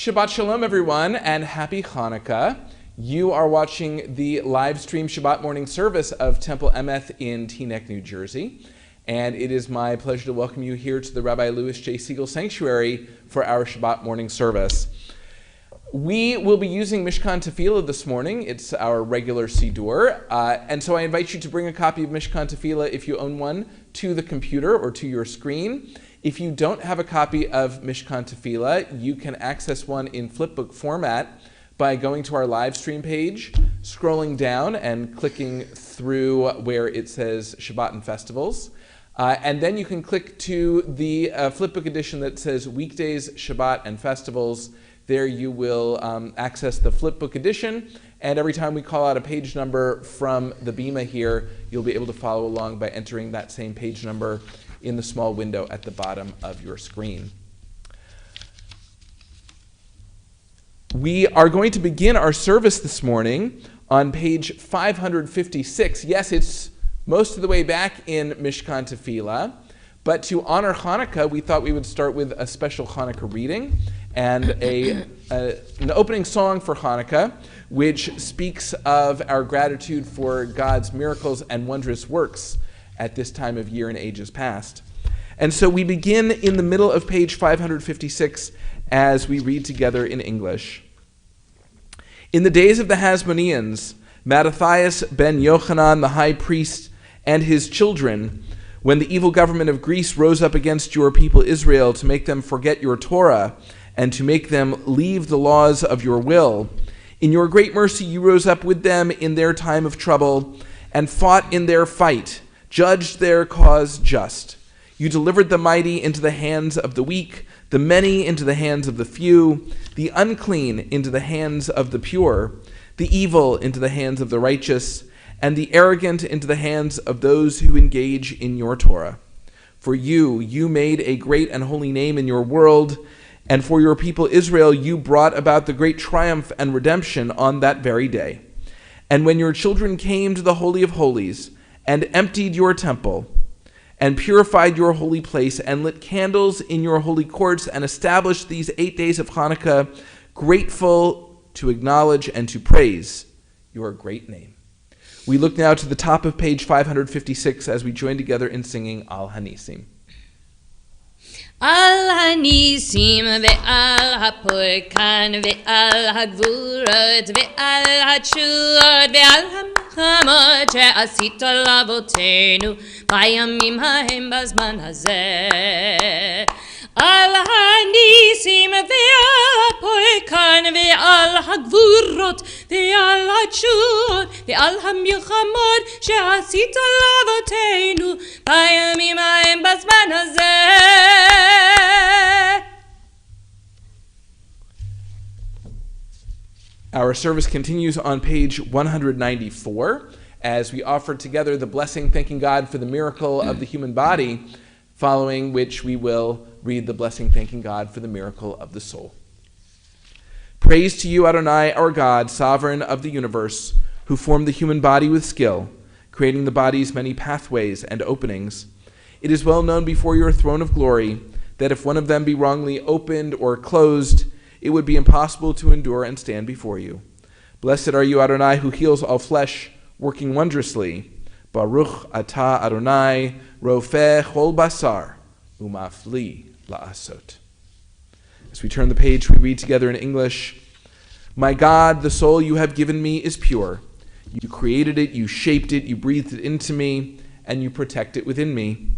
Shabbat Shalom, everyone, and happy Hanukkah. You are watching the live stream Shabbat Morning Service of Temple Emeth in Teaneck, New Jersey. And it is my pleasure to welcome you here to the Rabbi Louis J. Siegel Sanctuary for our Shabbat Morning Service. We will be using Mishkan Tefillah this morning. It's our regular Siddur. And so I invite you to bring a copy of Mishkan Tefillah, if you own one, to the computer or to your screen. If you don't have a copy of Mishkan Tefillah, you can access one in flipbook format by going to our live stream page, scrolling down and clicking through where it says Shabbat and Festivals. And then you can click to the flipbook edition that says Weekdays, Shabbat, and Festivals. There you will access the flipbook edition, and every time we call out a page number from the Bima here, you'll be able to follow along by entering that same page number in the small window at the bottom of your screen. We are going to begin our service this morning on page 556. Yes, it's most of the way back in Mishkan Tefillah, but to honor Hanukkah, we thought we would start with a special Hanukkah reading and an opening song for Hanukkah, which speaks of our gratitude for God's miracles and wondrous works at this time of year in ages past. And so we begin in the middle of page 556 as we read together in English. In the days of the Hasmoneans, Mattathias ben Yochanan, the high priest, and his children, when the evil government of Greece rose up against your people Israel to make them forget your Torah and to make them leave the laws of your will, in your great mercy you rose up with them in their time of trouble and fought in their fight, judged their cause just. You delivered the mighty into the hands of the weak, the many into the hands of the few, the unclean into the hands of the pure, the evil into the hands of the righteous, and the arrogant into the hands of those who engage in your Torah. For you made a great and holy name in your world, and for your people Israel you brought about the great triumph and redemption on that very day. And when your children came to the Holy of Holies, and emptied your temple, and purified your holy place, and lit candles in your holy courts, and established these 8 days of Hanukkah, grateful to acknowledge and to praise your great name. We look now to the top of page 556 as we join together in singing Al Hanisim. Al Hanisim ve'al ha'porkan ve'al ha'gvurot ve'al ha'tshuvot ve'al ha'milchamot she'asita l'avotenu bayamim ha'hem b'zman hazeh. Al Hanisim ve'al ha'porkan ve'al ha'gvurot ve'al ha'tshuvot ve'al ha'milchamot she'asita l'avotenu bayamim ha'hem b'zman hazeh. Our service continues on page 194 as we offer together the blessing, thanking God for the miracle of the human body, following which we will read the blessing, thanking God for the miracle of the soul. Praise to you, Adonai, our God, sovereign of the universe, who formed the human body with skill, creating the body's many pathways and openings. It is well known before your throne of glory that if one of them be wrongly opened or closed, it would be impossible to endure and stand before you. Blessed are you, Adonai, who heals all flesh, working wondrously. Baruch atah Adonai, rofeh chol basar, umafli la'asot. As we turn the page, we read together in English. My God, the soul you have given me is pure. You created it, you shaped it, you breathed it into me, and you protect it within me.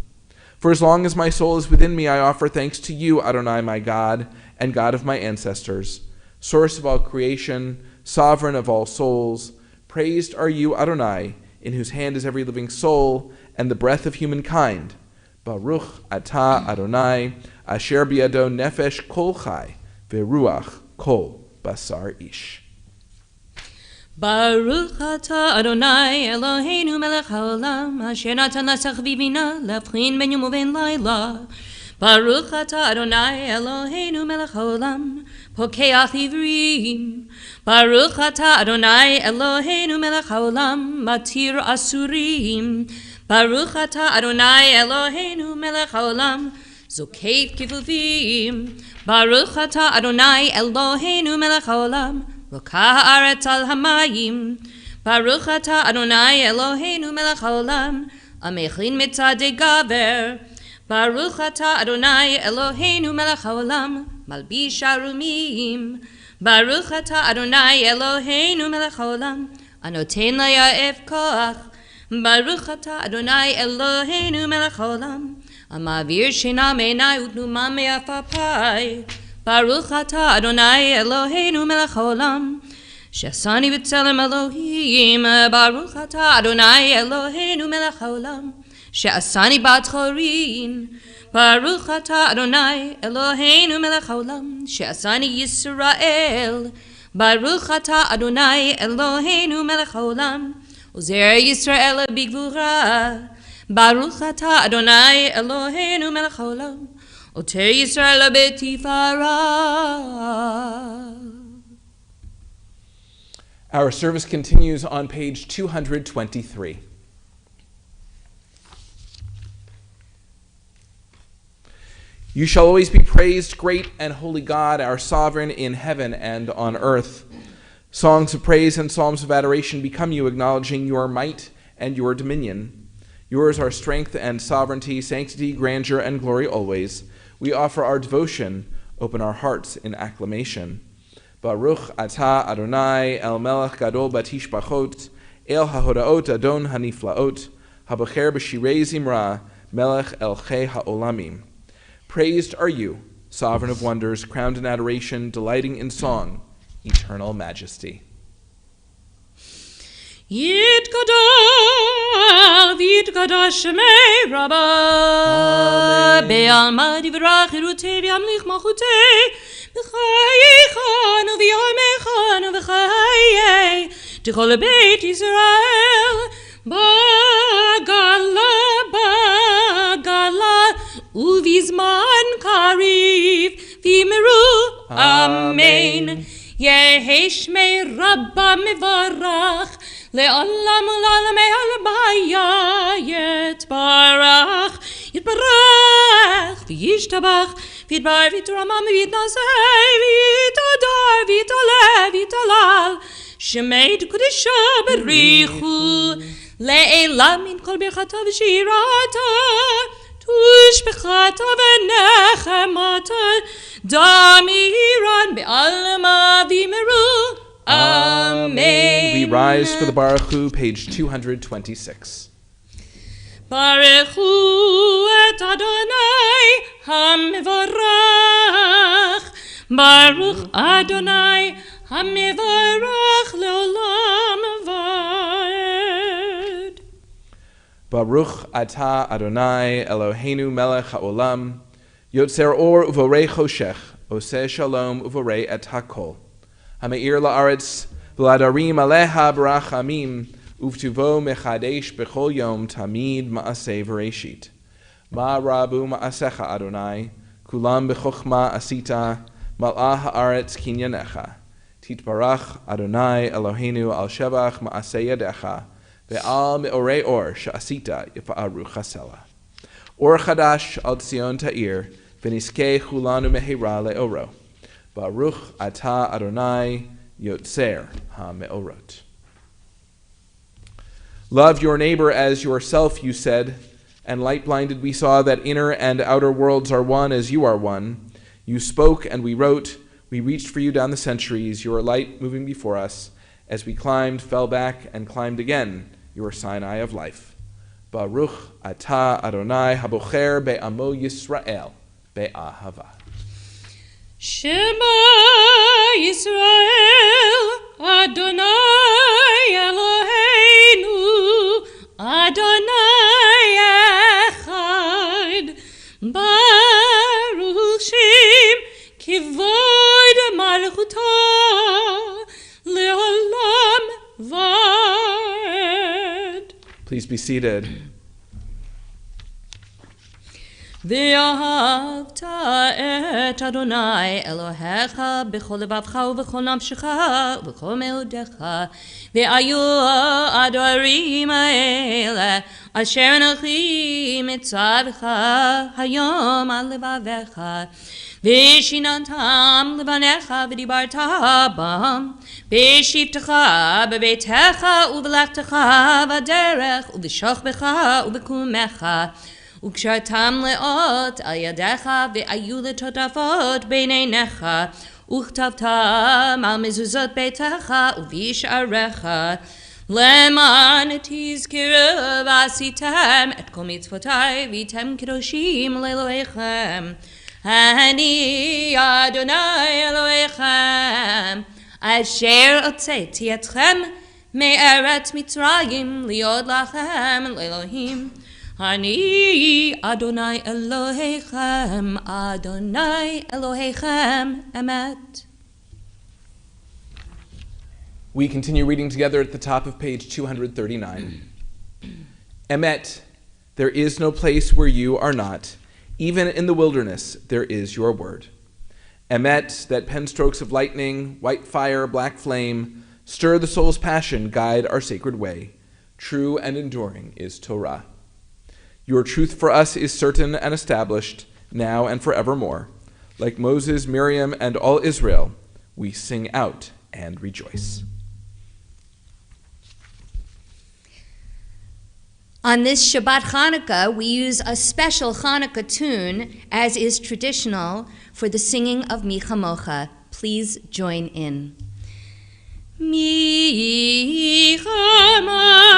For as long as my soul is within me, I offer thanks to you, Adonai, my God, and God of my ancestors, source of all creation, sovereign of all souls. Praised are you, Adonai, in whose hand is every living soul and the breath of humankind. Baruch atah Adonai, asher biado nefesh kol chai, veruach kol basar ish. Baruch atah Adonai Eloheinu melech haolam asher natan lasach vivina levchin ben yom uven laila. Baruch atah Adonai Eloheinu melech haolam pokeach ivrim. Baruch atah Adonai Eloheinu melech haolam matir asurim. Baruch atah Adonai Eloheinu melech haolam זוקף כפופים. ברוך אתה אדוני אלוהינו מלך העולם, רוקע הארץ על המים. ברוך אתה אדוני אלוהינו מלך העולם, המכין מצעדי גבר. ברוך אתה אדוני אלוהינו מלך העולם, מלביש ערומים. ברוך אתה אדוני אלוהינו מלך העולם, הנותן ליעף כוח. ברוך אתה אדוני אלוהינו מלך העולם, המעביר שינה מעיני ותנומה מעפעפי. ברוך אתה אדוני אלוהינו מלך העולם, שעשני בצלם אלוהים. ברוך אתה אדוני אלוהינו מלך העולם, שעשני בת חורין. ברוך אתה אדוני אלוהינו מלך העולם, שעשני ישראל. ברוך אתה אדוני אלוהינו מלך העולם, עוזר ישראל בגבורה. ברוך אתה אדוני אלוהינו מלך העולם, עוטר ישראל בתפארה. Our service continues on page 223. You shall always be praised, great and holy God, our sovereign in heaven and on earth. Songs of praise and psalms of adoration become you, acknowledging your might and your dominion. Yours are strength and sovereignty, sanctity, grandeur, and glory always. We offer our devotion, open our hearts in acclamation. Baruch atah Adonai el melech gadol batishbachot, el hahodaot adon haniflaot, habocher b'shirei zimra, melech el chei ha'olamim. Praised are you, sovereign of wonders, crowned in adoration, delighting in song, eternal majesty. Yitgadal Shemei Rabbah, Be'alma divrach irutei v'yamlich malchutei, v'chayichan v'yomechan v'chayei, t'chol beit Yisrael, Bagala, uvizman kariv, v'yimeru, Amen. Yehi Shmei Rabbah mevarach, Le'olam u'la'olam e'alabaya, Yitbarach, v'yishtabach, v'yidbar, v'yitramam, v'yitnasei, v'yitodar, v'yitoleh, v'yitolal, Shemei t'kodesha b'richu, Le'elam min kol birchata v'shirata, tushbechata v'nechemata, Damiran be'alma v'yimeru, Amen. We rise for the Baruch Hu, page 226. Baruch Hu et Adonai HaMevarach, Baruch Adonai HaMevarach le'olam va'ed. Baruch atah Adonai Eloheinu melech ha'olam, Yotzer or uvorei choshech, oseh shalom uvorei et hakol. Hameir la'aretz v'ladarim aleha barachamim, uvtuvo mechadesh b'chol yom tamid ma'aseh v'reshit. Ma rabu ma'asecha Adonai, kulam b'chochma asita, mal'ah ha'aretz kinyanecha. Titbarach Adonai Eloheinu al shevach ma'aseh yadecha, ve'al me'orei or sha'asita yifa'aru chasela. Or chadash al Tzion ta'ir, v'niskei chulanu mehira le'oro. Baruch atah Adonai yotzer ha-me'orot. Love your neighbor as yourself, you said, and light-blinded we saw that inner and outer worlds are one as you are one. You spoke and we wrote, we reached for you down the centuries, your light moving before us. As we climbed, fell back, and climbed again, your Sinai of life. Baruch atah Adonai habocher be'amo Yisrael be'ahava. Shema Yisrael, Adonai Eloheinu, Adonai Echad, Baruch Shem Kivod Malchuto Le'olam Va'ed. Please be seated. ואהבת את אדוני אלוהיך בכל לבבך ובכל נפשך ובכל מאודיך, והיו הדברים האלה אשר אנוכי מצווך היום על לבביך, ושיננתם לבניך ודיברת בם בשבתך בביתך ובלכתך בדרך ובשוכבך ובקומך, וקשרתם לאות על ידיך והיו לטוטפות בין עיניך, וכתבתם על מזוזות ביתך ובשעריך, למען תזכרו ועשיתם את כל מצוותיי והייתם קדושים לאלוהיכם. אני אדוני אלוהיכם אשר הוצאתי אתכם מארץ מצרים להיות לכם לאלוהים. אני אדוני אלוהיכם, אדוני אלוהיכם אמת. We continue reading together at the top of page 239. Emet, there is no place where you are not. Even in the wilderness, there is your word. Emet, that pen strokes of lightning, white fire, black flame, stir the soul's passion, guide our sacred way. True and enduring is Torah. Your truth for us is certain and established, now and forevermore. Like Moses, Miriam, and all Israel, we sing out and rejoice. On this Shabbat Hanukkah, we use a special Hanukkah tune, as is traditional, for the singing of Mi Chamocha. Please join in. Mi Chamocha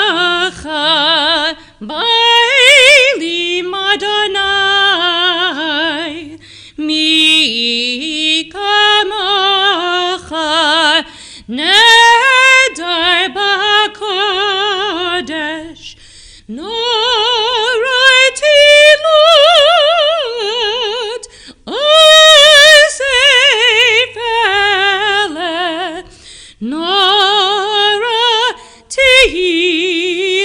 Bailim Adonai, Mi Chamocha Neder B'Kodesh, Noraiti Lot Osefele, Noraiti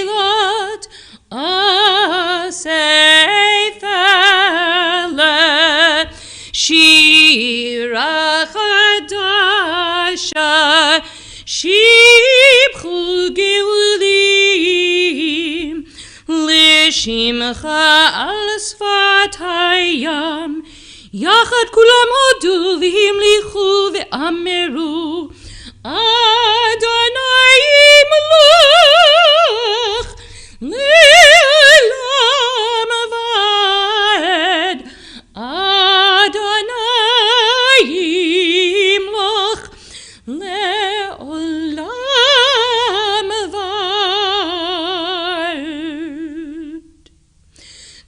Lot Osefele, Shira Chadasha Shibchu Geulim, Lishimcha al Sfat Hayam, Yachad Kulam Hodu v'himlichu ve'ameru, Adonai Melech le'olam va'ed, Adonai Melech le'olam va'ed.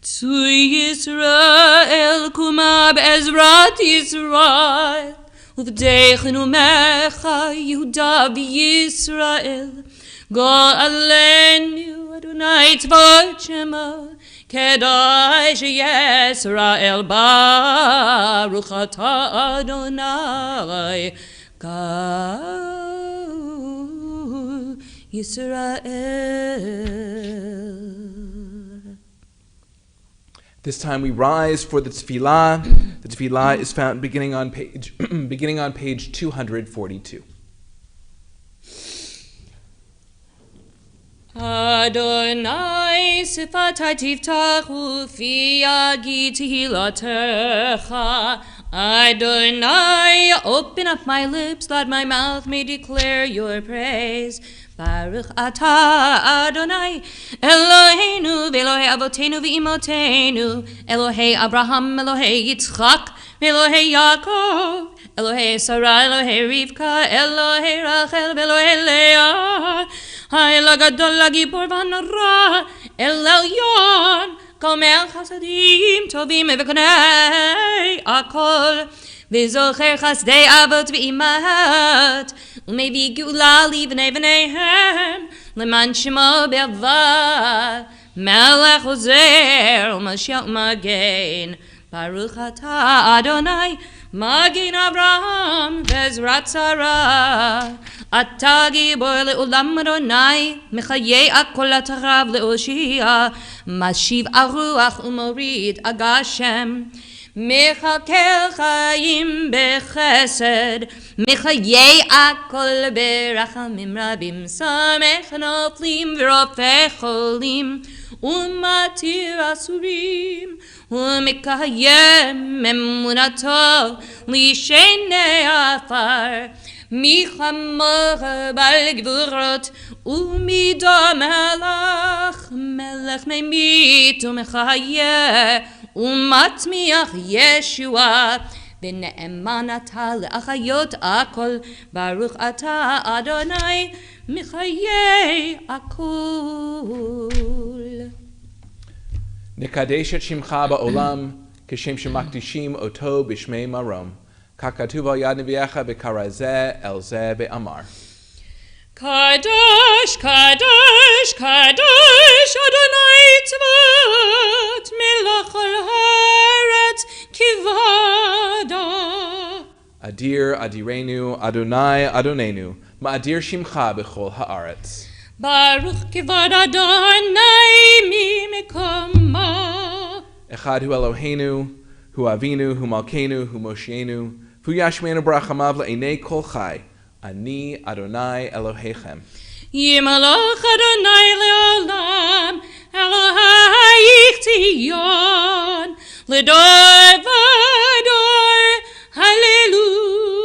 Zu Yisrael kuma be'ezrat Yisrael, uvdeichenu mecha Yehuda v'Yisrael, Go'alenu Adonai tzvot shema, Kedosh Yisrael baruch atah Adonai Kol Yisrael. This time we rise for the tefillah. The tefillah is found beginning on page 242. Adonai sifatai tiftach ufi yagi tehilatecha. Adonai, open up my lips, that my mouth may declare your praise. Baruch atah Adonai, Eloheinu v'Elohei avotenu v'imotenu, Elohei Abraham, Elohei Yitzchak, v'Elohei Yaakov, Elohei Sarah, Elohei Rivka, Elohei Rachel, v'Elohei Leah, Ha'el HaGadol HaGibor v'Hanora, El Elyon, Gomel Chasadim Tovim v'Konei Akol, v'Zocher Chasdei Avot v'imat, U'mevi Geula livnei v'neihem, Leman Shemo be'ava, Melech Ozer, U'Mashiach Magen, Baruch atah Adonai, Magen Avraham, Vezrat Sarah, אתה גיבור לעולם אדוני, מחיי הכל התרב להושיע, משיב הרוח ומוריד הגשם. מחכה חיים בחסד, מחיי הכל ברחמים רבים, סמך נופלים ורופא חולים, ומתיר אסורים, ומקיים אמונתו לשני עפר. מי כמוך בעל גבורות ומידו מלך ממית ומחיה ומצמיח ישועה, ונאמן אתה לאחיות הכל, ברוך אתה אדוני מחיי הכל. נקדש את שמך בעולם כשם שמקדישים אותו בשמי מרום, כך כתוב על יד נביאך בקרא זה אל זה באמר. קדוש, קדוש, קדוש, אדוני צבאות, מלך כל הארץ כבודו. אדיר אדירנו, אדוני אדוננו, מאדיר שמך בכל הארץ. ברוך כבוד אדוני ממקומו. אחד הוא אלוהינו, הוא אבינו, הוא מלכנו, הוא מושיענו, והוא ישמענו ברחמיו לעיני כל חי. אני אדוני אלוהיכם. ימלוך אדוני לעולם, אלוהיך ציון, לדור ודור, הללויה.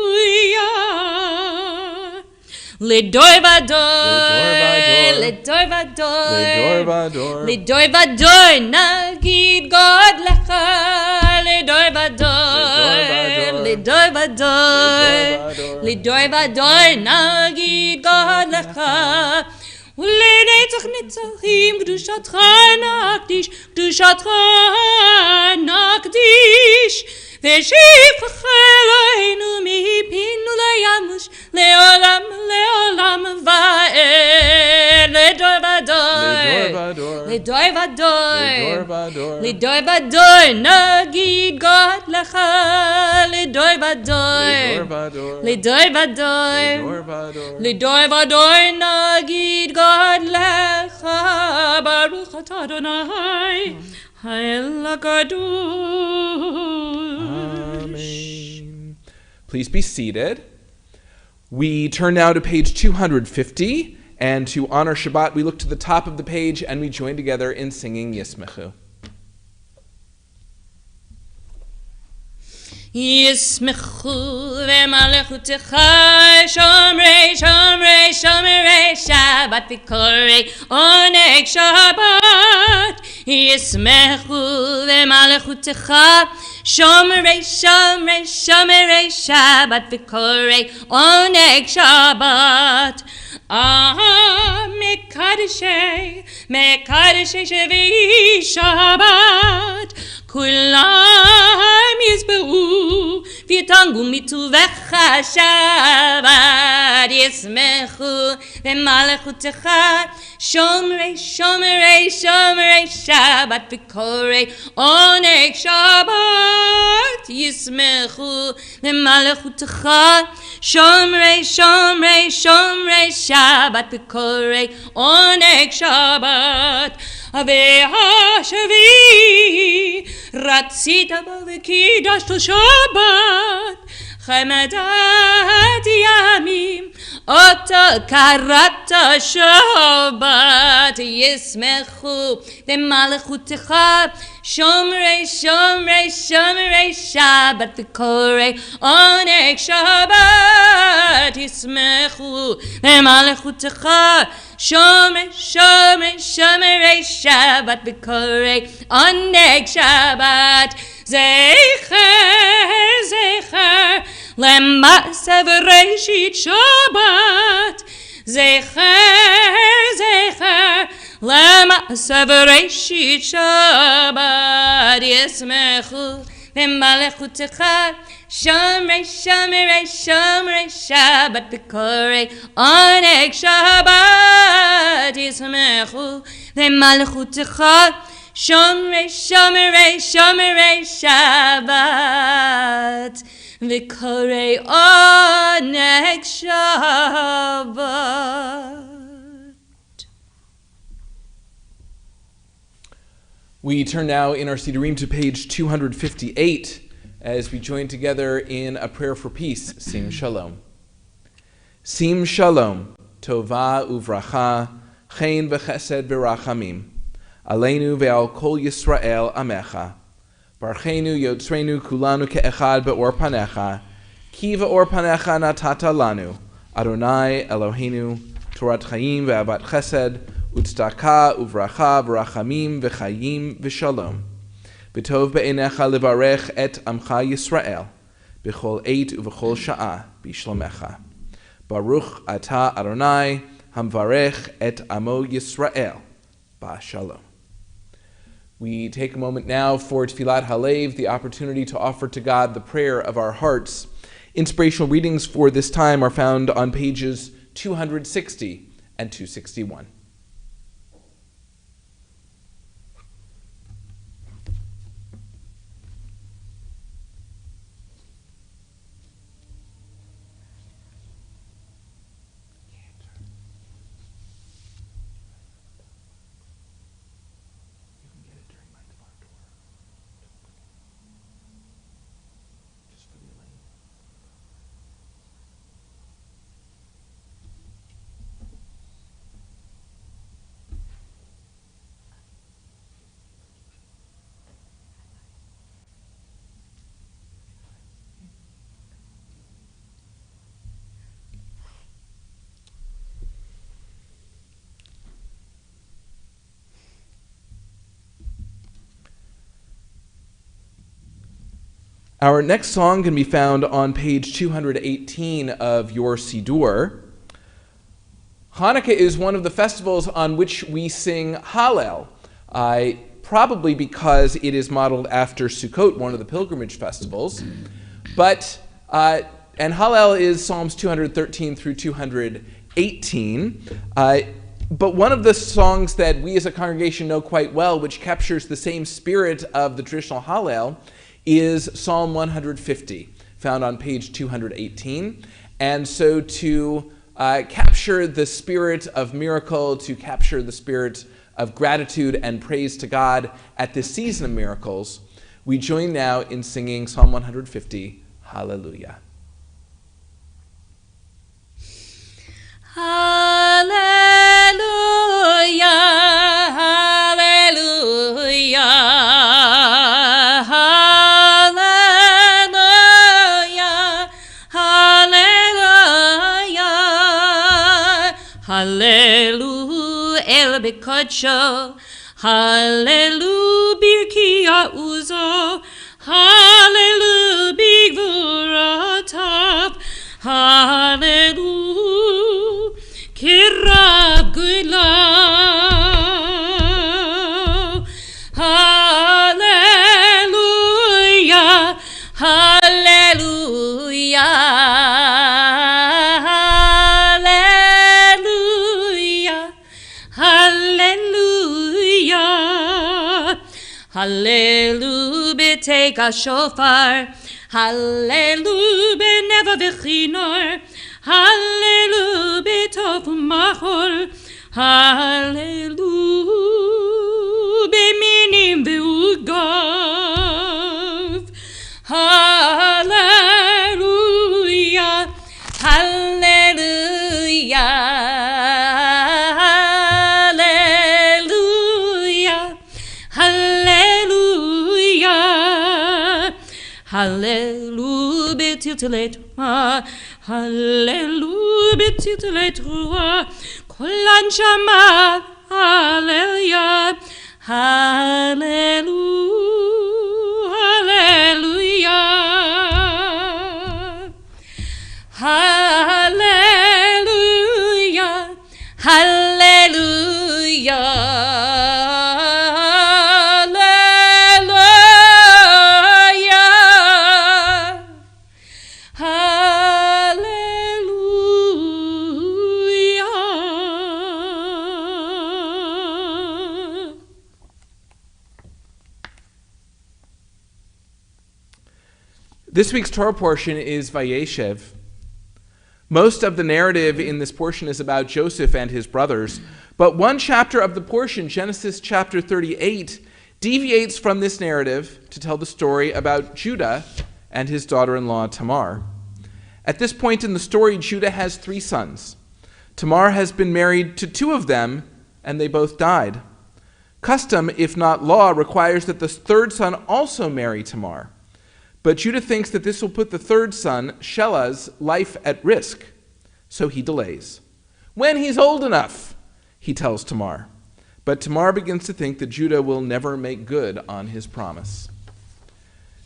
לדור ודור, לדור ודור, לדור ודור, נגיד גודלך, לדור ודור, לדור ודור, לדור ודור, נגיד גודלך, ולנצח נצחים קדושתך נקדיש, קדושתך נקדיש, ושפך אלוהינו מפינו לימוש, לעולם לעולם ועד, לדור ודור, לדור ודור, לדור ודור, נגיד גודלך, לדור ודור, לדור ודור, לדור ודור, נגיד גודלך, ברוך אתה אדוני האל הקדוש. Amen. Please be seated. We turn now to page 250, and to honor Shabbat, we look to the top of the page and we join together in singing Yismechu. ישמחו ומלכותך שומרי שומרי שומרי שבת וקוראי עונג שבת. ישמחו ומלכותך שומרי שומרי שומרי שבת וקוראי עונג שבת. מקדשי מקדשי שביעי שבת, כולם יסברו ויתענגו מטובך שבת. ישמחו במלכותך שומרי שומרי שומרי שבת וקוראי עונג שבת. ישמחו במלכותך שומרי שומרי שומרי שבת וקוראי עונג שבת. והשביעי רצית בו וקידשת שבת, חמדת ימים אותו קראת שבת. ישמחו במלכותך שומרי שומרי שומרי שבת וקוראי עונג שבת. ישמחו במלכותך שומרי שומרי שומרי שבת וקוראי עונג שבת. זכר זכר למעשה בראשית שבת, זכר זכר למעשה בראשית שבת. ישמחו במלכותך שומרי שומרי שומרי שבת וקוראי עונג שבת. ישמחו במלכותך שומרי שומרי שומרי שבת V'korei oneg Shabbat. We turn now in our Siddurim to page 258 as we join together in a prayer for peace. Sim Shalom. Sim Shalom, Tova uvracha, Chen v'chesed v'rachamim, Aleinu ve'al kol Yisrael amecha, Barchenu yotzrenu kulanu ke'echad be'or panecha, Ki ve'or panecha natata lanu, Adonai Eloheinu, Torat chaim ve'avat chesed, Utzedakah uvracha v'rachamim v'chayim v'shalom. B'tov be'enecha levarech et amcha Yisrael, b'chol eit uv'chol sha'ah b'shlomecha. Baruch atah Adonai hamvarech et amo Yisrael b'shalom. We take a moment now for Tfilat Halev, the opportunity to offer to God the prayer of our hearts. Inspirational readings for this time are found on pages 260 and 261. Our next song can be found on page 218 of your Siddur. Hanukkah is one of the festivals on which we sing Hallel, probably because it is modeled after Sukkot, one of the pilgrimage festivals. And Hallel is Psalms 213 through 218. But one of the songs that we as a congregation know quite well, which captures the same spirit of the traditional Hallel, is Psalm 150, found on page 218. And so to capture the spirit of miracle, to capture the spirit of gratitude and praise to God at this season of miracles, we join now in singing Psalm 150, Hallelujah. Hallelujah, hallelujah. Hallelu el bekacho, Hallelu birkia uzo, Hallelu bigvuratav, Hallelu kirab gula, Hallelujah, Hallelujah. Hallelu betake a shofar, Hallelu beneva v'chinor, Hallelu betov machol, Hallelu beminim v'ugav, Hallelujah, Hallelujah. Hallelu betilteletoa, Hallelu betilteletoa, Kolan shama, Hallelujah, Hallelujah, Hallelujah, Hallelujah. This week's Torah portion is Vayeshev. Most of the narrative in this portion is about Joseph and his brothers, but one chapter of the portion, Genesis chapter 38, deviates from this narrative to tell the story about Judah and his daughter-in-law Tamar. At this point in the story, Judah has 3 sons. Tamar has been married to 2 of them, and they both died. Custom, if not law, requires that the 3rd son also marry Tamar. But Judah thinks that this will put the 3rd son, Shelah's, life at risk, so he delays. When he's old enough, he tells Tamar. But Tamar begins to think that Judah will never make good on his promise.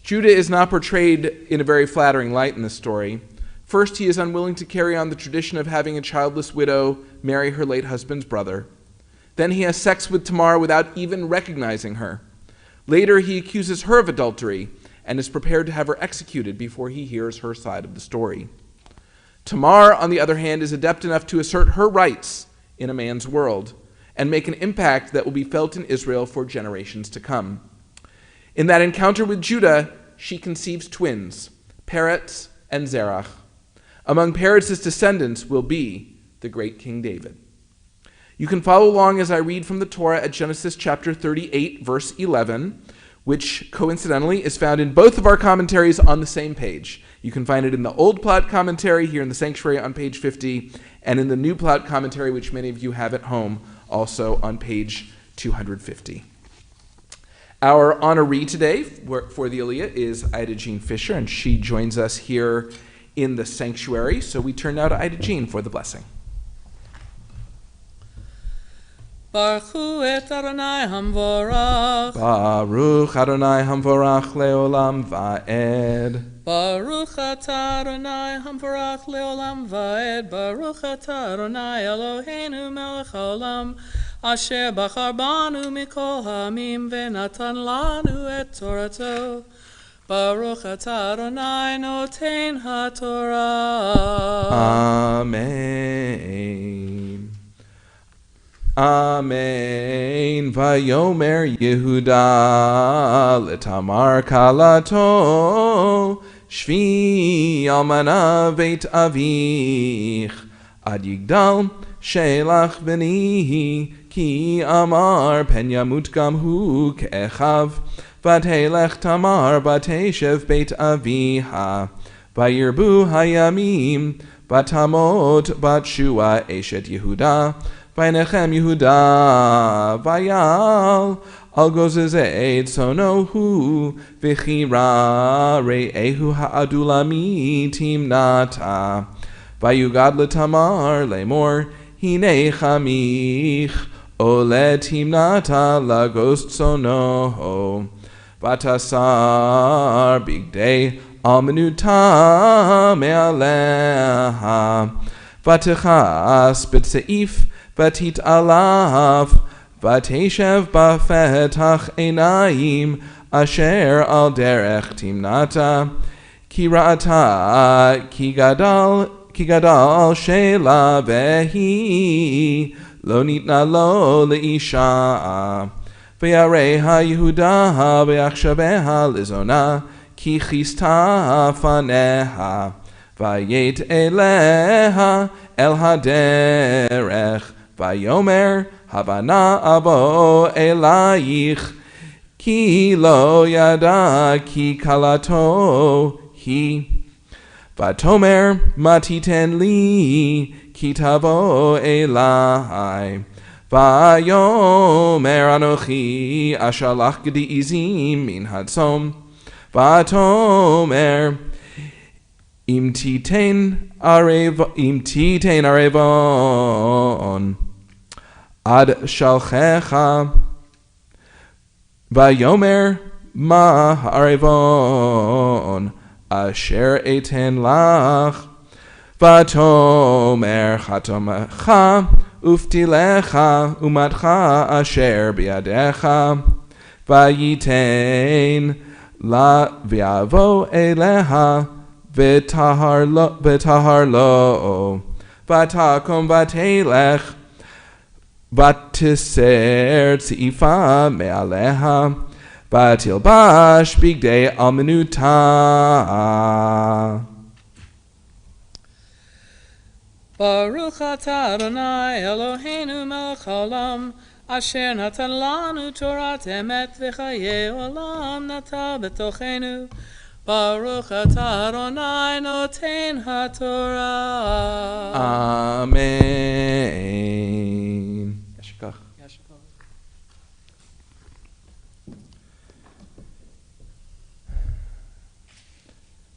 Judah is not portrayed in a very flattering light in this story. First, he is unwilling to carry on the tradition of having a childless widow marry her late husband's brother. Then he has sex with Tamar without even recognizing her. Later, he accuses her of adultery and is prepared to have her executed before he hears her side of the story. Tamar, on the other hand, is adept enough to assert her rights in a man's world and make an impact that will be felt in Israel for generations to come. In that encounter with Judah, she conceives twins, Peretz and Zerach. Among Peretz's descendants will be the great King David. You can follow along as I read from the Torah at Genesis chapter 38, verse 11, which coincidentally is found in both of our commentaries on the same page. You can find it in the Old Plot commentary here in the sanctuary on page 50, and in the New Plot commentary, which many of you have at home, also on page 250. Our honoree today for the Aliyah is Ida Jean Fisher, and she joins us here in the sanctuary. So we turn now to Ida Jean for the blessing. Baruch et Adonai Hamvorach. Baruch Adonai Hamvorach leolam va'ed. Baruch atah Adonai Hamvorach leolam va'ed. Baruch atah Adonai Eloheinu melech haolam. Asher bachar banu mikol ha'amim ve'natan lanu et Torato. Baruch atah Adonai noten ha'torah. Amen. Amen. Vayomer Yehuda letamar kalato shvi almana veit avich ad yigdal shelach benihi ki amar pen yamut gam hu kechav vatelech tamar bateshev beit aviha vayirbu hayamim batamot batshua eshet Yehuda Vaynechem Yehuda, Vayal, Al Gozezed Sonohu, Vichira Re'ehu Ha'adulami Timnata, Vayugad Letamar Lemor, Hine Chamich, Ole Timnata Lagost Sonoho, Vatasar Bigdei Almenuta Me'aleha, Vatechas B'Tseif, Vatit alav, vateshev bafetach einayim, asher al derech timnata, ki ra'ata, ki gadal shela vehi, lo nitna lo leisha, ve'yareha Yehuda ve'achshabeha lizona, ki chista faneha, vayet eleha el haderech, Vayomer Havana abo elayich ki lo yada ki kalato hi Vatomer matiten li ki tavo elai Vayomer anochi ashalach gedi izim min hadsom Vatomer im titen arevon Ad shalchecha Vayomer ma arevon asher eten lach Vatomer chatomecha uftilecha umatcha asher biadecha Vayiten la viavo eleha V'tahar lo V'takom v'telech V'tiser tzifa me'aleha Vatilbash bigdei almenuta. Baruch atah Adonai Eloheinu melech haolam, asher natan lanu Torat emet v'chayei olam nata b'tochenu. Baruch atah Adonai noten haTorah. Amen. Yashikach.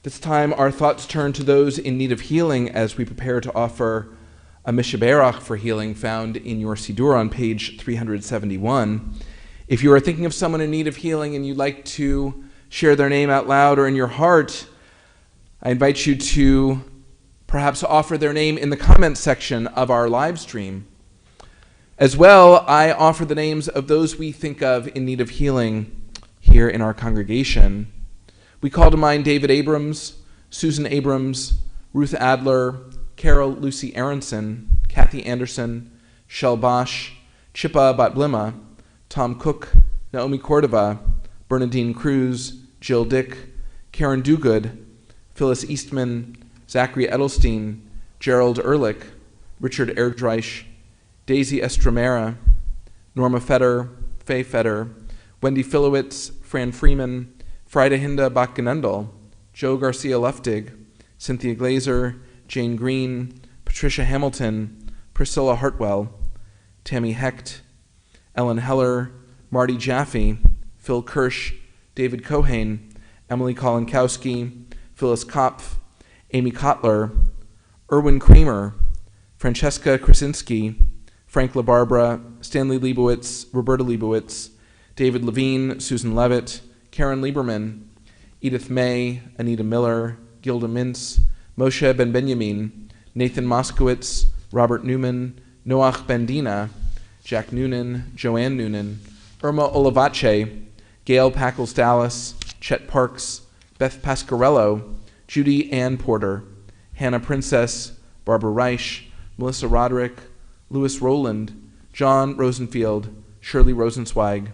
This time, our thoughts turn to those in need of healing as we prepare to offer a mishaberach for healing found in your Siddur on page 371. If you are thinking of someone in need of healing and you'd like to share their name out loud or in your heart, I invite you to perhaps offer their name in the comments section of our live stream. As well, I offer the names of those we think of in need of healing here in our congregation. We call to mind David Abrams, Susan Abrams, Ruth Adler, Carol Lucy Aronson, Kathy Anderson, Shel Bosch, Chippa Batblima, Tom Cook, Naomi Cordova, Bernadine Cruz, Jill Dick, Karen Dugood, Phyllis Eastman, Zachary Edelstein, Gerald Ehrlich, Richard Erdreich, Daisy Estremera, Norma Feder, Faye Feder, Wendy Filowitz, Fran Freeman, Frida Hinda Bachgenendel, Joe Garcia Luftig, Cynthia Glazer, Jane Green, Patricia Hamilton, Priscilla Hartwell, Tammy Hecht, Ellen Heller, Marty Jaffe, Phil Kirsch, David Cohane, Emily Kolinkowski, Phyllis Kopf, Amy Kotler, Erwin Kramer, Francesca Krasinski, Frank LaBarbera, Stanley Leibowitz, Roberta Leibowitz, David Levine, Susan Levitt, Karen Lieberman, Edith May, Anita Miller, Gilda Mintz, Moshe Ben Benjamin, Nathan Moskowitz, Robert Newman, Noach Bendina, Jack Noonan, Joanne Noonan, Irma Olivache, Gail Packles Dallas, Chet Parks, Beth Pasquarello, Judy Ann Porter, Hannah Princess, Barbara Reich, Melissa Roderick, Louis Rowland, John Rosenfield, Shirley Rosenzweig,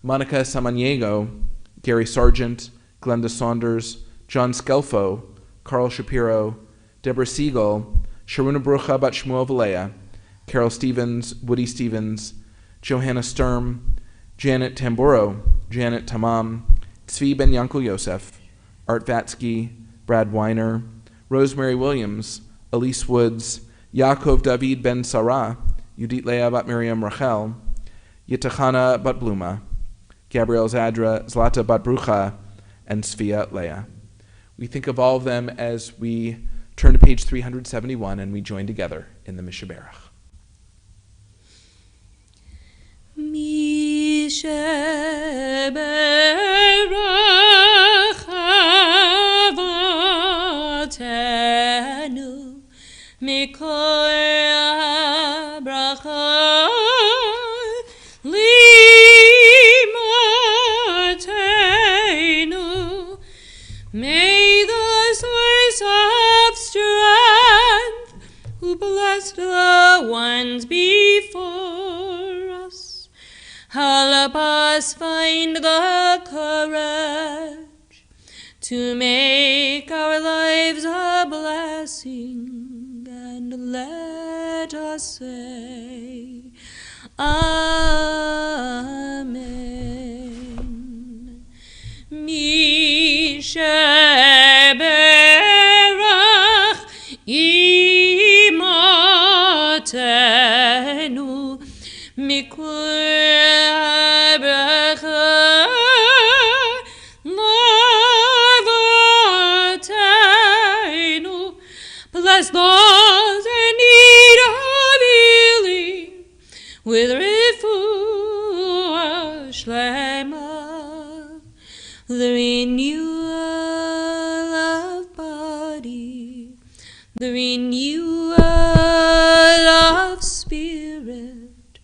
Monica Samaniego, Gary Sargent, Glenda Saunders, John Skelfo, Carl Shapiro, Deborah Siegel, Sharuna Brucha Bat Shmuel Valea, Carol Stevens, Woody Stevens, Johanna Sturm, Janet Tamburo, Janet Tamam, Tzvi Ben Yankel Yosef, Art Vatsky, Brad Weiner, Rosemary Williams, Elise Woods, Yaakov David Ben Sarah, Yudit Leah Bat Miriam Rachel, Yitachana Bat Bluma, Gabrielle Zadra, Zlata Bat Brucha, and Svia Leah. We think of all of them as we turn to page 371 and we join together in the Mishaberach. Mishaberach avatenu mikol bracha limatenu. May the source of strength, who blessed the ones before us, help us find the courage to make our lives a blessing, and let us say, Amen. Mishaberach imatenu mikol bracha lavatenu. Bless those in need of healing with refuah shlema, the renewal of body, the renewal of spirit,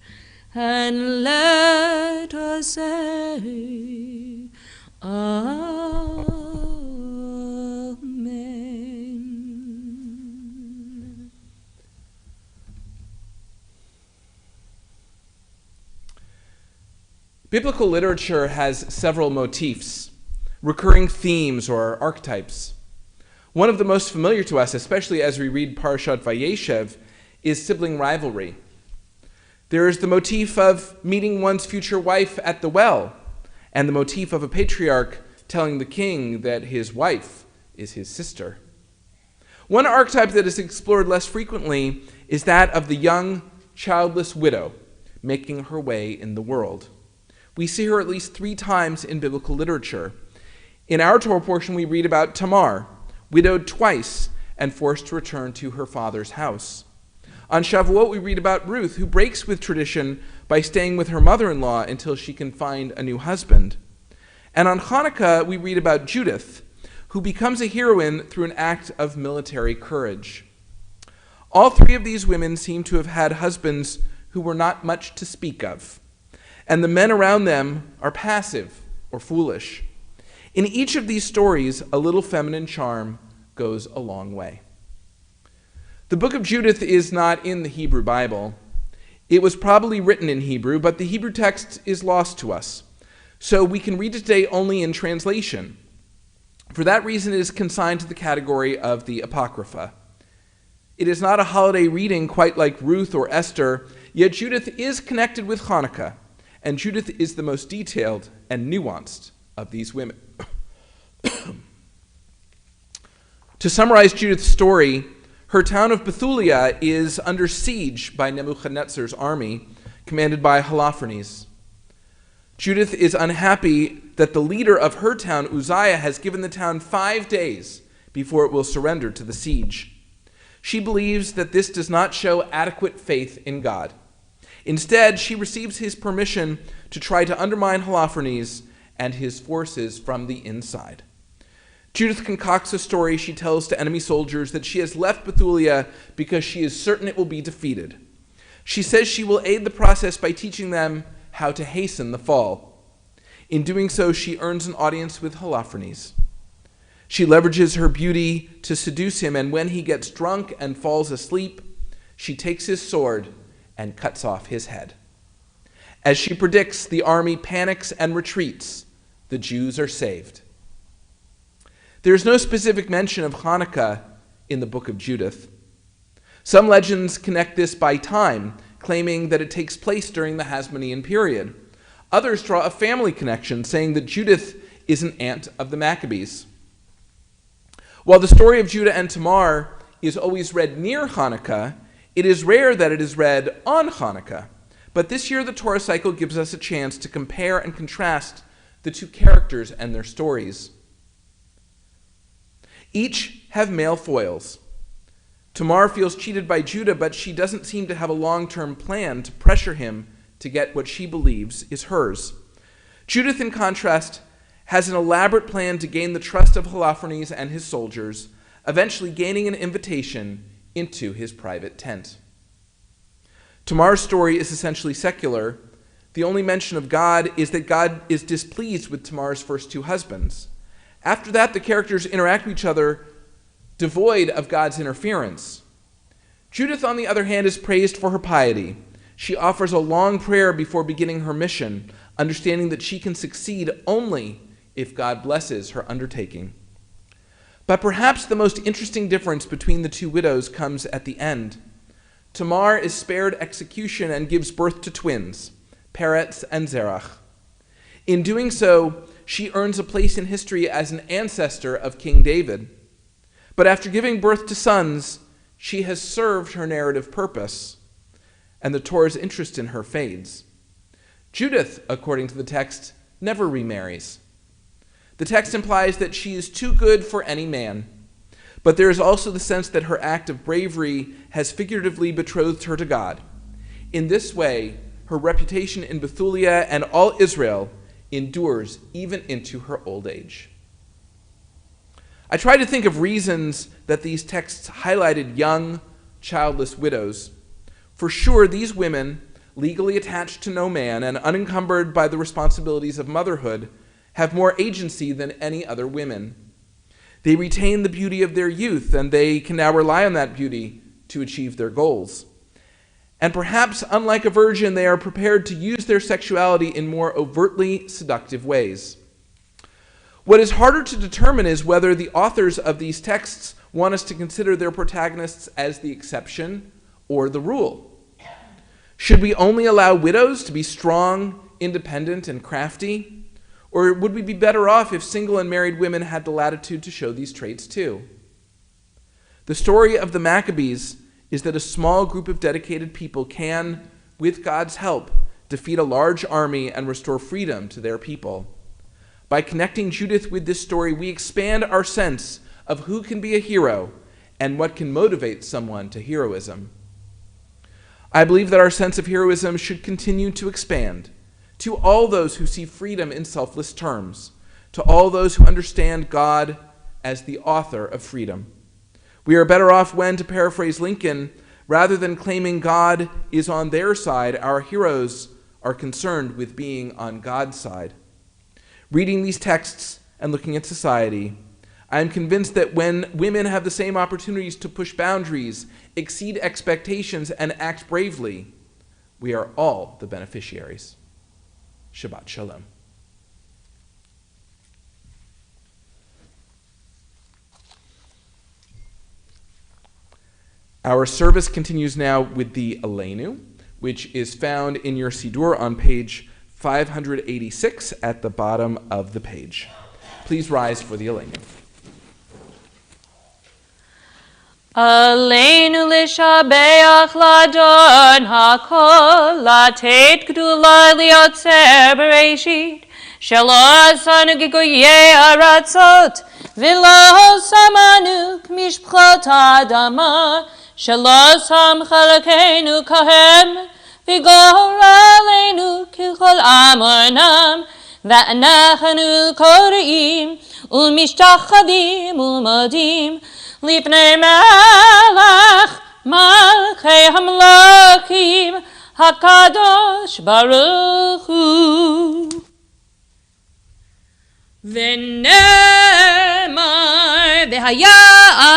and let us say, Amen. Biblical literature has several motifs, recurring themes or archetypes. One of the most familiar to us, especially as we read Parashat Vayeshev, is sibling rivalry. There is the motif of meeting one's future wife at the well, and the motif of a patriarch telling the king that his wife is his sister. One archetype that is explored less frequently is that of the young, childless widow making her way in the world. We see her at least 3 times in biblical literature. In our Torah portion, we read about Tamar, widowed twice and forced to return to her father's house. On Shavuot, we read about Ruth, who breaks with tradition by staying with her mother-in-law until she can find a new husband. And on Hanukkah, we read about Judith, who becomes a heroine through an act of military courage. All 3 of these women seem to have had husbands who were not much to speak of, and the men around them are passive or foolish. In each of these stories, a little feminine charm goes a long way. The book of Judith is not in the Hebrew Bible. It was probably written in Hebrew, but the Hebrew text is lost to us, so we can read it today only in translation. For that reason, it is consigned to the category of the Apocrypha. It is not a holiday reading quite like Ruth or Esther, yet Judith is connected with Hanukkah, and Judith is the most detailed and nuanced of these women. To summarize Judith's story, her town of Bethulia is under siege by Nebuchadnezzar's army, commanded by Holofernes. Judith is unhappy that the leader of her town, Uzziah, has given the town 5 days before it will surrender to the siege. She believes that this does not show adequate faith in God. Instead, she receives his permission to try to undermine Holofernes and his forces from the inside. Judith concocts a story she tells to enemy soldiers that she has left Bethulia because she is certain it will be defeated. She says she will aid the process by teaching them how to hasten the fall. In doing so, she earns an audience with Holofernes. She leverages her beauty to seduce him, and when he gets drunk and falls asleep, she takes his sword and cuts off his head. As she predicts, the army panics and retreats. The Jews are saved. There is no specific mention of Hanukkah in the book of Judith. Some legends connect this by time, claiming that it takes place during the Hasmonean period. Others draw a family connection, saying that Judith is an aunt of the Maccabees. While the story of Judah and Tamar is always read near Hanukkah, it is rare that it is read on Hanukkah. But this year, the Torah cycle gives us a chance to compare and contrast the 2 characters and their stories. Each have male foils. Tamar feels cheated by Judah, but she doesn't seem to have a long-term plan to pressure him to get what she believes is hers. Judith, in contrast, has an elaborate plan to gain the trust of Holofernes and his soldiers, eventually gaining an invitation into his private tent. Tamar's story is essentially secular. The only mention of God is that God is displeased with Tamar's first 2 husbands. After that, the characters interact with each other devoid of God's interference. Judith, on the other hand, is praised for her piety. She offers a long prayer before beginning her mission, understanding that she can succeed only if God blesses her undertaking. But perhaps the most interesting difference between the 2 widows comes at the end. Tamar is spared execution and gives birth to twins, Peretz and Zerach. In doing so, she earns a place in history as an ancestor of King David. But after giving birth to sons, she has served her narrative purpose, and the Torah's interest in her fades. Judith, according to the text, never remarries. The text implies that she is too good for any man, but there is also the sense that her act of bravery has figuratively betrothed her to God. In this way, her reputation in Bethulia and all Israel endures even into her old age. I try to think of reasons that these texts highlighted young, childless widows. For sure, these women, legally attached to no man and unencumbered by the responsibilities of motherhood, have more agency than any other women. They retain the beauty of their youth, and they can now rely on that beauty to achieve their goals. And perhaps, unlike a virgin, they are prepared to use their sexuality in more overtly seductive ways. What is harder to determine is whether the authors of these texts want us to consider their protagonists as the exception or the rule. Should we only allow widows to be strong, independent, and crafty? Or would we be better off if single and married women had the latitude to show these traits too? The story of the Maccabees is that a small group of dedicated people can, with God's help, defeat a large army and restore freedom to their people. By connecting Judith with this story, we expand our sense of who can be a hero and what can motivate someone to heroism. I believe that our sense of heroism should continue to expand to all those who see freedom in selfless terms, to all those who understand God as the author of freedom. We are better off when, to paraphrase Lincoln, rather than claiming God is on their side, our heroes are concerned with being on God's side. Reading these texts and looking at society, I am convinced that when women have the same opportunities to push boundaries, exceed expectations, and act bravely, we are all the beneficiaries. Shabbat Shalom. Our service continues now with the Aleinu, which is found in your Siddur on page 586 at the bottom of the page. Please rise for the Aleinu. Aleinu l'shabeach l'adon hakol, latet gdula liotzer bereshit, shelo asanu gigoyei aratzot, v'lo samanu k'mishpchot adama, shelo sam chalakenu kahem, v'gor aleinu kilchol amonam, v'anachanu koreim, u'mishtachavim u'modim, Lipnei Melech Malchei Hamlokim HaKadosh Baruch Hu. V'nemar v'haya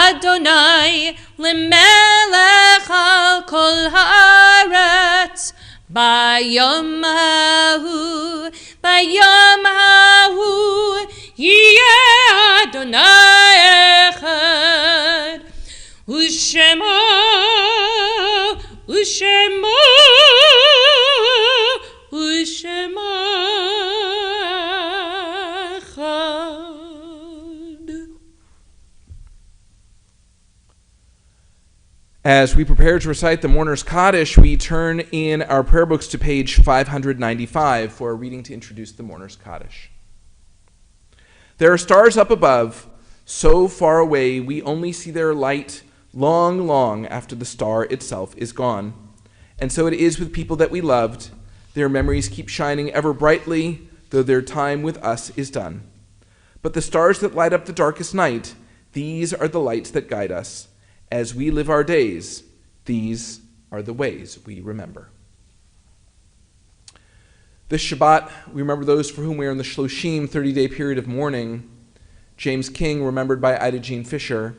Adonai L'melech al kol haaretz Bayom hahu Yeh Adonai echad Ushemo echad. As we prepare to recite the Mourner's Kaddish, we turn in our prayer books to page 595 for a reading to introduce the Mourner's Kaddish. There are stars up above, so far away we only see their light long, long after the star itself is gone. And so it is with people that we loved. Their memories keep shining ever brightly, though their time with us is done. But the stars that light up the darkest night, these are the lights that guide us. As we live our days, these are the ways we remember. This Shabbat, we remember those for whom we are in the Shloshim 30-day period of mourning. James King, remembered by Ida Jean Fisher.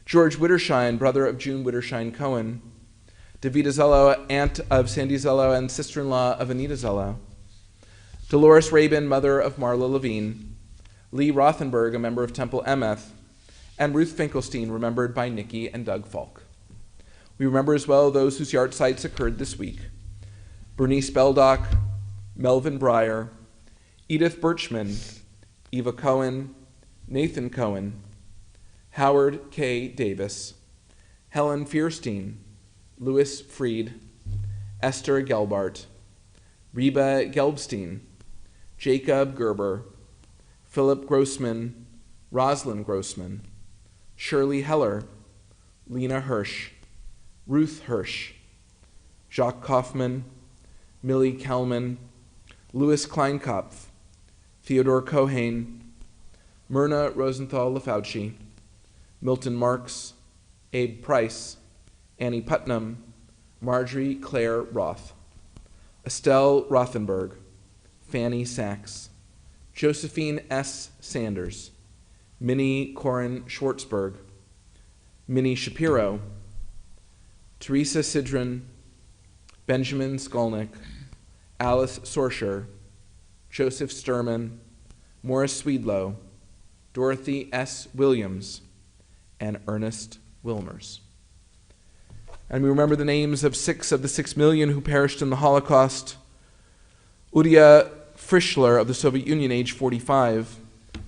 George Wittershine, brother of June Wittershine Cohen. Davida Zello, aunt of Sandy Zello and sister-in-law of Anita Zello. Dolores Rabin, mother of Marla Levine. Lee Rothenberg, a member of Temple Emeth. And Ruth Finkelstein, remembered by Nikki and Doug Falk. We remember as well those whose yahrzeits occurred this week. Bernice Beldock, Melvin Breyer, Edith Birchman, Eva Cohen, Nathan Cohen, Howard K. Davis, Helen Fierstein, Louis Freed, Esther Gelbart, Reba Gelbstein, Jacob Gerber, Philip Grossman, Rosalind Grossman, Shirley Heller, Lena Hirsch, Ruth Hirsch, Jacques Kaufman, Millie Kelman, Louis Kleinkopf, Theodore Cohane, Myrna Rosenthal Lafauci, Milton Marks, Abe Price, Annie Putnam, Marjorie Claire Roth, Estelle Rothenberg, Fanny Sachs, Josephine S. Sanders, Minnie Corin Schwartzberg, Minnie Shapiro, Teresa Sidran, Benjamin Skolnick, Alice Sorsher, Joseph Sturman, Morris Swedlow, Dorothy S. Williams, and Ernest Wilmers. And we remember the names of 6 of the 6 million who perished in the Holocaust. Udia Frischler of the Soviet Union, age 45.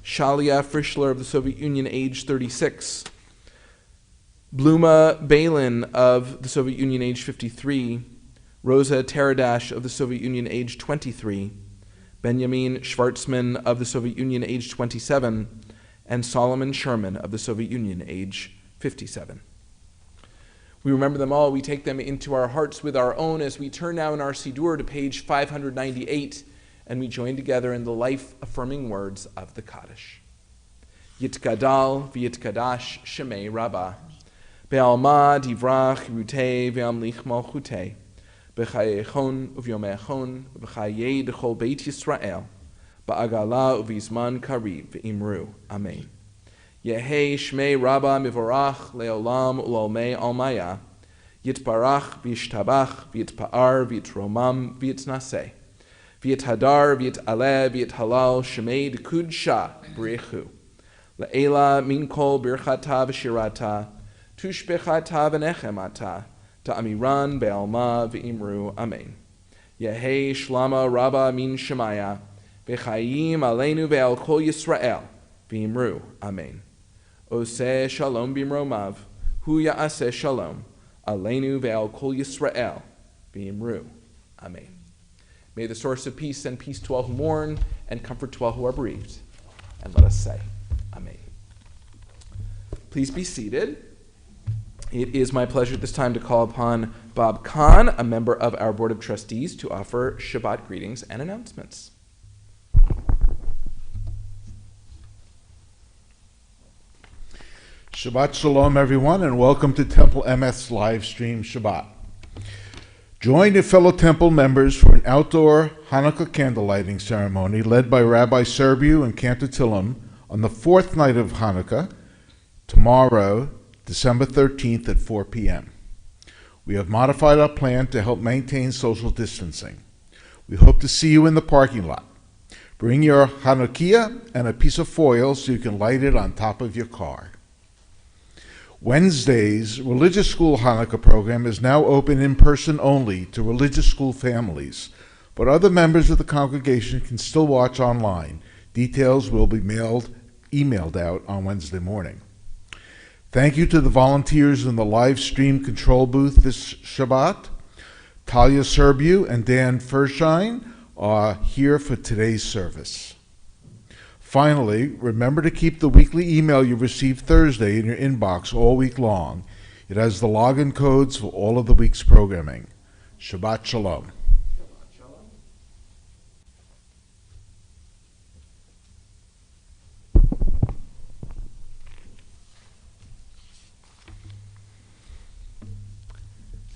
Shalia Frischler of the Soviet Union, age 36. Bluma Balin of the Soviet Union, age 53. Rosa Teradash of the Soviet Union, age 23. Benjamin Schwartzman of the Soviet Union, age 27. And Solomon Sherman of the Soviet Union, age 57. We remember them all. We take them into our hearts with our own as we turn now in our Siddur to page 598, and we join together in the life-affirming words of the Kaddish. Yitgadal v'yitkadash shemei Rabbah, be'alma divrach rutei ve'amlich malchutei, b'chayechon uvyomechon v'chayei d'chol beit Yisrael, ba'agala uvizman kariv v'imru. Amen. Yehei Shmei Rabba Mivorach Leolam Ulalmei Almaya Yitbarach V'yishtabach V'yitpa'ar V'yitromam V'yitnaseh V'yithadar V'yit'aleh V'yithalal Shmei D'kud Shah B'rechu Le'ela Min Kol Birchata V'shirata Tushbechata V'nechemata Ta'amiran Be'alma V'imru. Amen. Yehei Shlama Rabba Min Shemaya V'chayim Aleinu Ve'al Kol Yisrael V'imru. Amen. Oseh shalom bimromav, hu ya'aseh shalom, aleinu ve'al kol Yisrael, v'imru. Amen. May the source of peace send peace to all who mourn and comfort to all who are bereaved. And let us say, Amen. Please be seated. It is my pleasure at this time to call upon Bob Kahn, a member of our Board of Trustees, to offer Shabbat greetings and announcements. Shabbat Shalom, everyone, and welcome to Temple Emeth's live stream Shabbat. Join your fellow Temple members for an outdoor Hanukkah candle lighting ceremony led by Rabbi Serbiu and Cantor Tillam on the 4th night of Hanukkah, tomorrow, December 13th at 4 p.m. We have modified our plan to help maintain social distancing. We hope to see you in the parking lot. Bring your Hanukkah and a piece of foil so you can light it on top of your car. Wednesday's Religious School Hanukkah program is now open in person only to religious school families, but other members of the congregation can still watch online. Details will be emailed out on Wednesday morning. Thank you to the volunteers in the live stream control booth this Shabbat. Talia Serbiu and Dan Fershine are here for today's service. Finally, remember to keep the weekly email you received Thursday in your inbox all week long. It has the login codes for all of the week's programming. Shabbat Shalom.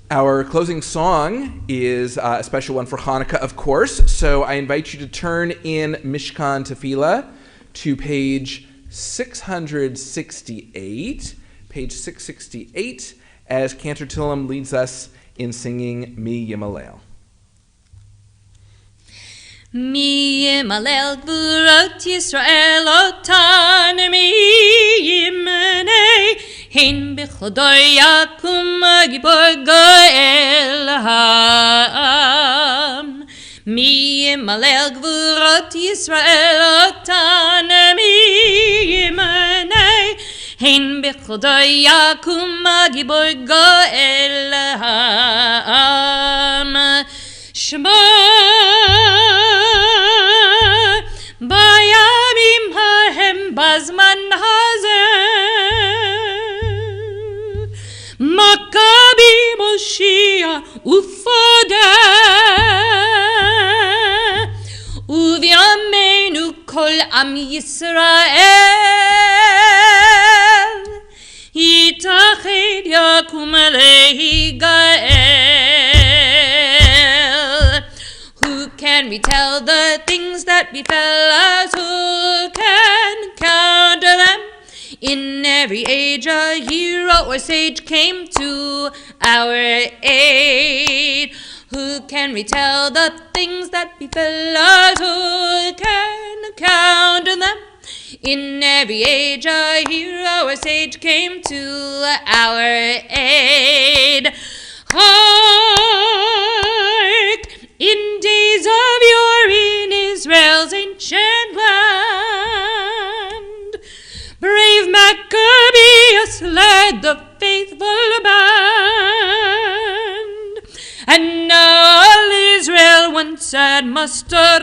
Our closing song is a special one for Hanukkah, of course, so I invite you to turn in Mishkan Tefillah to page 668, as Cantor Tillam leads us in singing Mi Yimalel. Mi Yimalel Gvurot Yisrael Otan Mi Yimanei Hein B'chodoy Yakum Gibor Goel Ha'am Mi Yimalel Gvurot Yisrael Otan Mi Yimanei Hein B'chodoy Yakum Gibor Goel Ha'am Shema Bayamim Hahem Bazman Hazer Maccabi Moshiach Ufodeh Uviamenu Kol Am Yisrael Yitached Yakum Alehi Gael. Who can retell the things that befell us? Who can count them? In every age a hero or sage came to our aid. Who can retell the things that befell us? Who can count them? In every age a hero or sage came to our aid. Hark! In days of yore in Israel's ancient land, brave Maccabeus led the faithful band, and now all Israel once said must arise,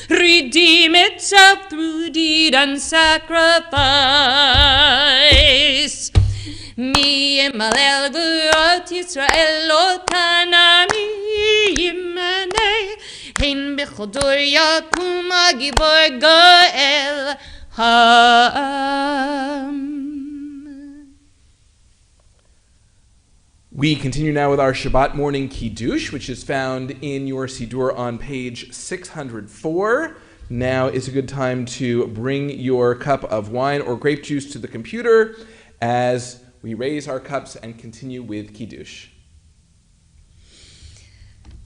redeem itself through deed and sacrifice. Mi Imalel V'rot Yisrael Otanami Yimene Hein B'chodur Yakum Agivor Goel Ha'am. We continue now with our Shabbat morning Kiddush, which is found in your Siddur on page 604. Now is a good time to bring your cup of wine or grape juice to the computer as we raise our cups and continue with Kiddush.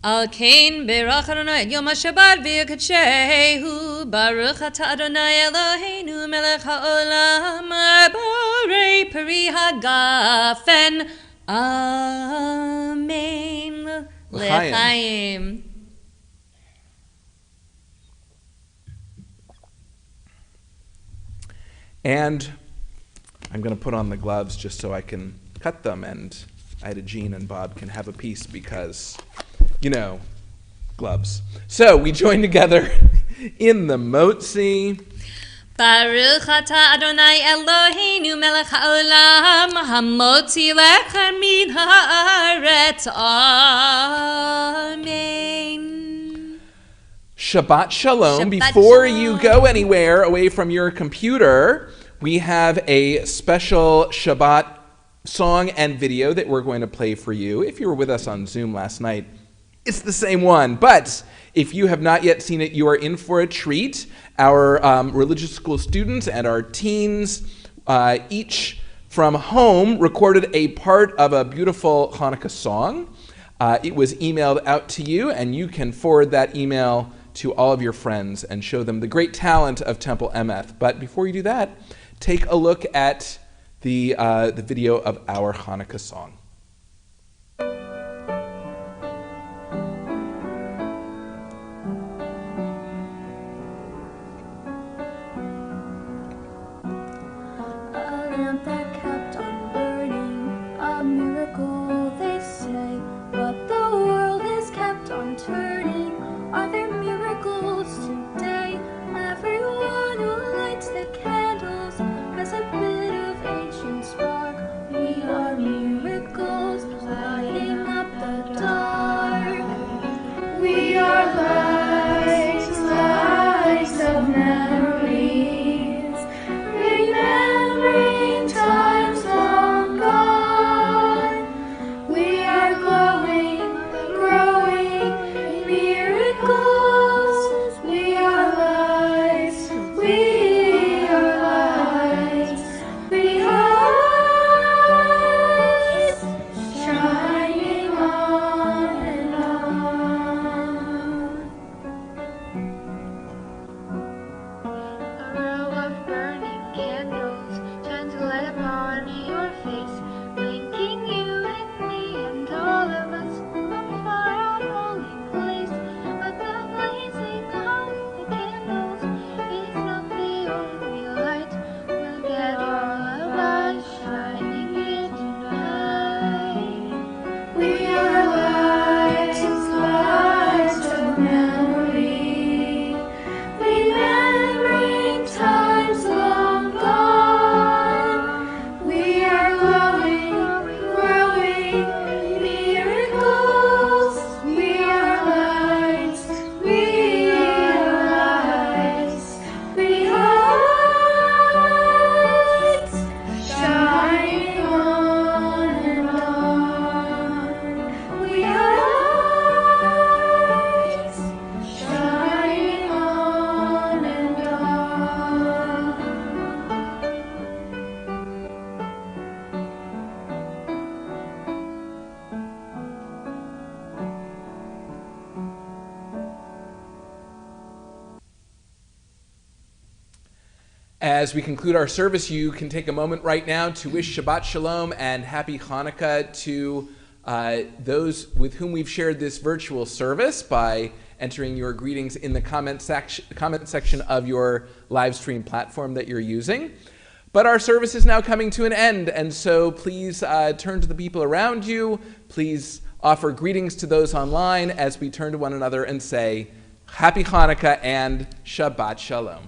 Al Kain Berach Adonai Yom HaShabbat V'Yakadshehu Baruch Ata Adonai Eloheinu Melech HaOlam Borei Peri HaGafen Amen. L'chaim. And I'm going to put on the gloves just so I can cut them, and Ida Jean and Bob can have a piece because, you know, gloves. So we join together in the Motzi. Baruch Ata Adonai Eloheinu Melech HaOlam Hamotzi Lechem Min Haaretz. Amen. Shabbat Shalom. Shabbat Before Shalom. you go anywhere away from your computer, we have a special Shabbat song and video that we're going to play for you. If you were with us on Zoom last night, it's the same one. But if you have not yet seen it, you are in for a treat. Our religious school students and our teens, each from home, recorded a part of a beautiful Hanukkah song. It was emailed out to you, and you can forward that email to all of your friends and show them the great talent of Temple Emeth. But before you do that, take a look at the video of our Hanukkah song. Candles as a bit of ancient spark. We are miracles. As we conclude our service, you can take a moment right now to wish Shabbat Shalom and Happy Hanukkah to those with whom we've shared this virtual service by entering your greetings in the comment section of your live stream platform that you're using. But our service is now coming to an end, and so please turn to the people around you. Please offer greetings to those online as we turn to one another and say, Happy Hanukkah and Shabbat Shalom.